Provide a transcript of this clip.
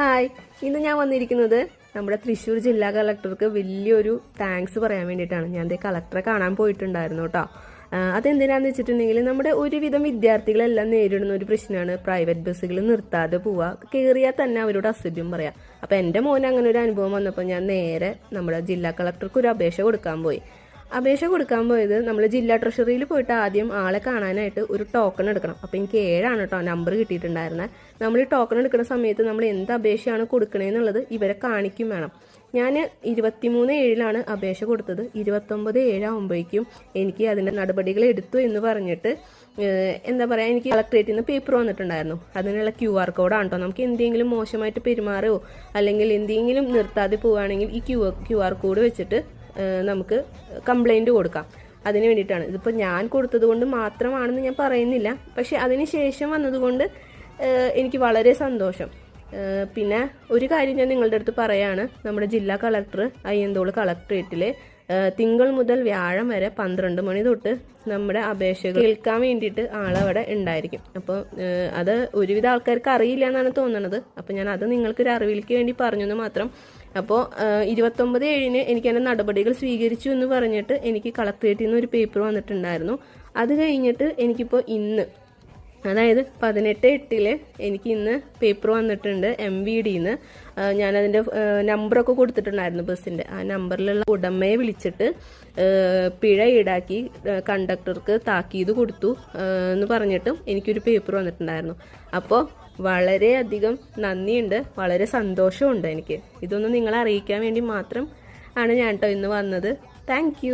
Hi, ഇന്ന് ഞാൻ വന്നിരിക്കുന്നത് നമ്മുടെ തൃശ്ശൂർ ജില്ലാ കളക്ടർക്ക് വലിയൊരു താങ്ക്സ് പറയാൻ വേണ്ടിയിട്ടാണ്. ഞാൻ കളക്ടറെ കാണാൻ പോയിട്ടുണ്ടായിരുന്നു കേട്ടോ. അതെന്തിനാന്ന് വെച്ചിട്ടുണ്ടെങ്കിൽ നമ്മുടെ ഒരുവിധം വിദ്യാർത്ഥികളെല്ലാം നേരിടുന്ന ഒരു പ്രശ്നമാണ് പ്രൈവറ്റ് ബസ്സുകൾ നിർത്താതെ പോവുക. കയറിയാൽ തന്നെ അവരോട് അസഭ്യം പറയാം. അപ്പം എൻ്റെ മോന് അങ്ങനെ ഒരു അനുഭവം വന്നപ്പോൾ ഞാൻ നേരെ നമ്മുടെ ജില്ലാ കളക്ടർക്ക് ഒരു അപേക്ഷ കൊടുക്കാൻ പോയി. അപേക്ഷ കൊടുക്കാൻ പോയത് നമ്മൾ ജില്ലാ ട്രഷറിയിൽ പോയിട്ട് ആദ്യം ആളെ കാണാനായിട്ട് ഒരു ടോക്കൺ എടുക്കണം. അപ്പോൾ എനിക്ക് 7 കേട്ടോ നമ്പർ കിട്ടിയിട്ടുണ്ടായിരുന്നത്. നമ്മൾ ഈ ടോക്കൺ എടുക്കുന്ന സമയത്ത് നമ്മൾ എന്ത് അപേക്ഷയാണ് കൊടുക്കണേന്നുള്ളത് ഇവരെ കാണിക്കും വേണം. ഞാൻ 23/7 അപേക്ഷ കൊടുത്തത്. 29/7 ആകുമ്പോഴേക്കും എനിക്ക് അതിൻ്റെ നടപടികൾ എടുത്തു എന്ന് പറഞ്ഞിട്ട് എന്താ പറയുക, എനിക്ക് കളക്ടറേറ്റിൽ നിന്ന് പേപ്പർ വന്നിട്ടുണ്ടായിരുന്നു. അതിനുള്ള QR കോഡാണ് കേട്ടോ. നമുക്ക് എന്തെങ്കിലും മോശമായിട്ട് പെരുമാറുകയോ അല്ലെങ്കിൽ എന്തെങ്കിലും നിർത്താതെ പോവുകയാണെങ്കിൽ ഈ QR കോഡ് വെച്ചിട്ട് നമുക്ക് കംപ്ലൈൻറ്റ് കൊടുക്കാം. അതിന് വേണ്ടിയിട്ടാണ്. ഇതിപ്പോൾ ഞാൻ കൊടുത്തത് കൊണ്ട് മാത്രമാണെന്ന് ഞാൻ പറയുന്നില്ല, പക്ഷെ അതിന് ശേഷം വന്നതുകൊണ്ട് എനിക്ക് വളരെ സന്തോഷം. പിന്നെ ഒരു കാര്യം ഞാൻ നിങ്ങളുടെ അടുത്ത് പറയാണ്, നമ്മുടെ ജില്ലാ കളക്ടർ അയ്യന്തോൾ കളക്ടറേറ്റിൽ തിങ്കൾ മുതൽ വ്യാഴം വരെ 12 മണി തൊട്ട് നമ്മുടെ അപേക്ഷകൾ കേൾക്കാൻ വേണ്ടിയിട്ട് ആളവിടെ ഉണ്ടായിരിക്കും. അപ്പോൾ അത് ഒരുവിധ ആൾക്കാർക്ക് അറിയില്ല എന്നാണ് തോന്നുന്നത്. അപ്പോൾ ഞാൻ അത് നിങ്ങൾക്കൊരു അറിവിലേക്ക് വേണ്ടി പറഞ്ഞെന്ന് മാത്രം. അപ്പോൾ 29/7 എനിക്ക് എൻ്റെ നടപടികൾ സ്വീകരിച്ചു എന്ന് പറഞ്ഞിട്ട് എനിക്ക് കളക്ടറേറ്റിൽ നിന്ന് ഒരു പേപ്പർ വന്നിട്ടുണ്ടായിരുന്നു. അത് കഴിഞ്ഞിട്ട് എനിക്കിപ്പോൾ ഇന്ന്, അതായത് 18/8 എനിക്ക് ഇന്ന് പേപ്പർ വന്നിട്ടുണ്ട് MVDന്ന്. ഞാനതിൻ്റെ നമ്പറൊക്കെ കൊടുത്തിട്ടുണ്ടായിരുന്നു ബസ്സിൻ്റെ. ആ നമ്പറിലുള്ള ഉടമയെ വിളിച്ചിട്ട് പിഴ ഈടാക്കി കണ്ടക്ടർക്ക് താക്കീത് കൊടുത്തു എന്ന് പറഞ്ഞിട്ടും എനിക്കൊരു പേപ്പർ വന്നിട്ടുണ്ടായിരുന്നു. അപ്പോൾ വളരെയധികം നന്ദിയുണ്ട്, വളരെ സന്തോഷമുണ്ട് എനിക്ക്. ഇതൊന്നും നിങ്ങളെ അറിയിക്കാൻ വേണ്ടി മാത്രം ആണ് ഞാൻ കേട്ടോ ഇന്ന് വന്നത്. താങ്ക്